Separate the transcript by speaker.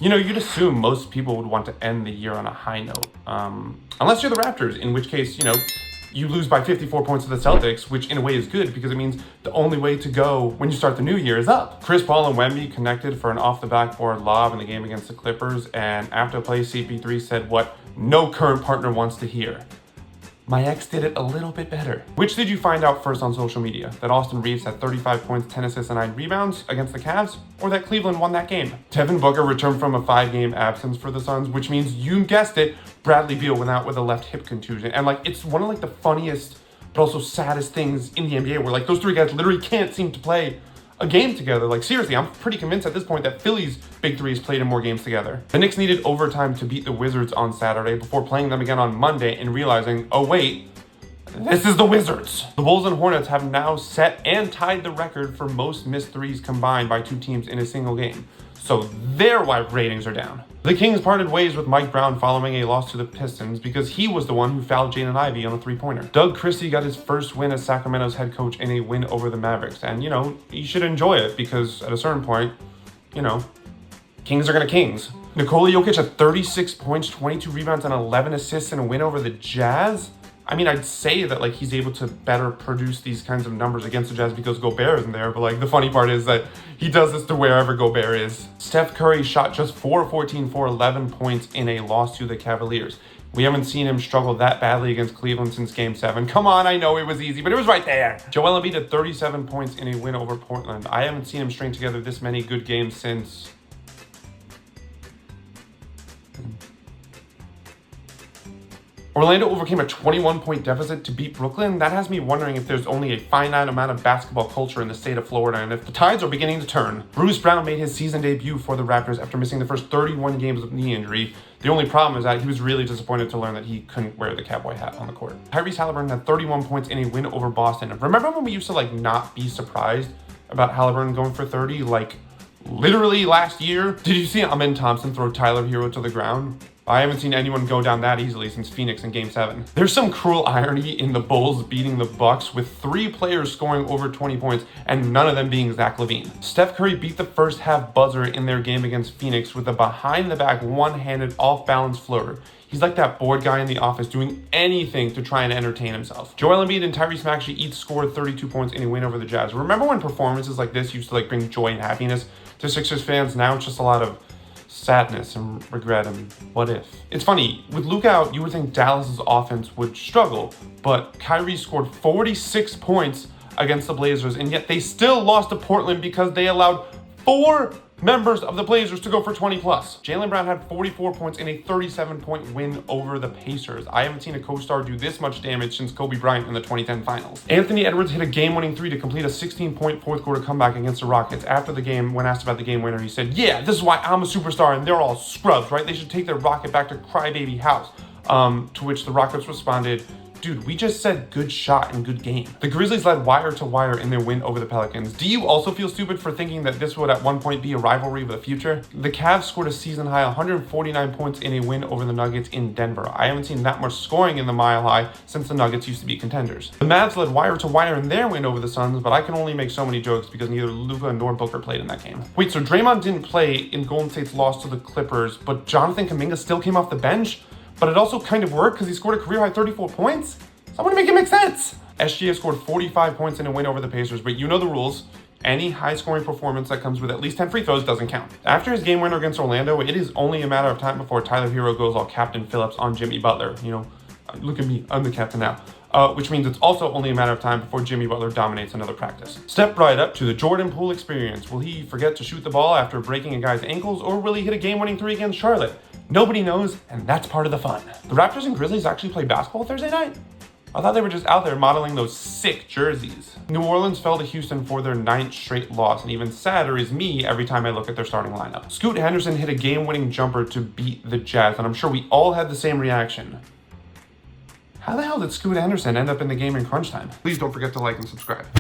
Speaker 1: You know, you'd assume most people would want to end the year on a high note. Unless you're the Raptors, in which case, you lose by 54 points to the Celtics, which in a way is good because it means the only way to go when you start the new year is up. Chris Paul and Wemby connected for an off-the-backboard lob in the game against the Clippers, and after play, CP3 said what no current partner wants to hear. My ex did it a little bit better. Which did you find out first on social media? That Austin Reeves had 35 points, 10 assists, and 9 rebounds against the Cavs? Or that Cleveland won that game? Devin Booker returned from a 5-game absence for the Suns, which means, you guessed it, Bradley Beal went out with a left hip contusion. And it's one of the funniest, but also saddest things in the NBA where those three guys literally can't seem to play a game together. Seriously, I'm pretty convinced at this point that Philly's big three has played in more games together. The Knicks needed overtime to beat the Wizards on Saturday before playing them again on Monday and realizing, oh wait, this is the Wizards. The Bulls and Hornets have now set and tied the record for most missed threes combined by two teams in a single game. So their wide ratings are down. The Kings parted ways with Mike Brown following a loss to the Pistons because he was the one who fouled Jaden Ivey on a three-pointer. Doug Christie got his first win as Sacramento's head coach in a win over the Mavericks. And, you should enjoy it because at a certain point, Kings are gonna Kings. Nikola Jokic had 36 points, 22 rebounds, and 11 assists in a win over the Jazz. I'd say that he's able to better produce these kinds of numbers against the Jazz because Gobert isn't there, but the funny part is that he does this to wherever Gobert is. Steph Curry shot just 4-14 for 11 points in a loss to the Cavaliers. We haven't seen him struggle that badly against Cleveland since Game 7. Come on, I know it was easy, but it was right there. Joel Embiid had 37 points in a win over Portland. I haven't seen him string together this many good games since... Orlando overcame a 21-point deficit to beat Brooklyn. That has me wondering if there's only a finite amount of basketball culture in the state of Florida and if the tides are beginning to turn. Bruce Brown made his season debut for the Raptors after missing the first 31 games with knee injury. The only problem is that he was really disappointed to learn that he couldn't wear the cowboy hat on the court. Tyrese Halliburton had 31 points in a win over Boston. Remember when we used to not be surprised about Halliburton going for 30? Literally last year? Did you see Amen Thompson throw Tyler Hero to the ground? I haven't seen anyone go down that easily since Phoenix in Game 7. There's some cruel irony in the Bulls beating the Bucks with 3 players scoring over 20 points and none of them being Zach LaVine. Steph Curry beat the first half buzzer in their game against Phoenix with a behind-the-back one-handed off-balance floater. He's like that bored guy in the office doing anything to try and entertain himself. Joel Embiid and Tyrese Maxey each scored 32 points in a win over the Jazz. Remember when performances like this used to bring joy and happiness to Sixers fans? Now it's just a lot of sadness and regret and what if. It's funny, with Luka out, you would think Dallas's offense would struggle, but Kyrie scored 46 points against the Blazers, and yet they still lost to Portland because they allowed 4 members of the Blazers to go for 20 plus. Jaylen Brown had 44 points in a 37-point win over the Pacers. I haven't seen a co-star do this much damage since Kobe Bryant in the 2010 finals. Anthony Edwards hit a game-winning 3 to complete a 16-point fourth-quarter comeback against the Rockets. After the game, when asked about the game winner, he said, yeah, this is why I'm a superstar and they're all scrubs, right? They should take their rocket back to Crybaby House. To which the Rockets responded, dude, we just said good shot and good game. The Grizzlies led wire to wire in their win over the Pelicans. Do you also feel stupid for thinking that this would at one point be a rivalry of the future? The Cavs scored a season high 149 points in a win over the Nuggets in Denver. I haven't seen that much scoring in the Mile High since the Nuggets used to be contenders. The Mavs led wire to wire in their win over the Suns, but I can only make so many jokes because neither Luka nor Booker played in that game. Wait, so Draymond didn't play in Golden State's loss to the Clippers, but Jonathan Kuminga still came off the bench? But it also kind of worked because he scored a career-high 34 points? So I'm gonna make it make sense. SGA scored 45 points in a win over the Pacers, but you know the rules. Any high-scoring performance that comes with at least 10 free throws doesn't count. After his game winner against Orlando, it is only a matter of time before Tyler Hero goes all Captain Phillips on Jimmy Butler. Look at me, I'm the captain now. Which means it's also only a matter of time before Jimmy Butler dominates another practice. Step right up to the Jordan Poole experience. Will he forget to shoot the ball after breaking a guy's ankles, or will he hit a game-winning 3 against Charlotte? Nobody knows, and that's part of the fun. The Raptors and Grizzlies actually play basketball Thursday night? I thought they were just out there modeling those sick jerseys. New Orleans fell to Houston for their 9th straight loss, and even sadder is me every time I look at their starting lineup. Scoot Henderson hit a game-winning jumper to beat the Jazz, and I'm sure we all had the same reaction. How the hell did Scoot Henderson end up in the game in crunch time? Please don't forget to like and subscribe.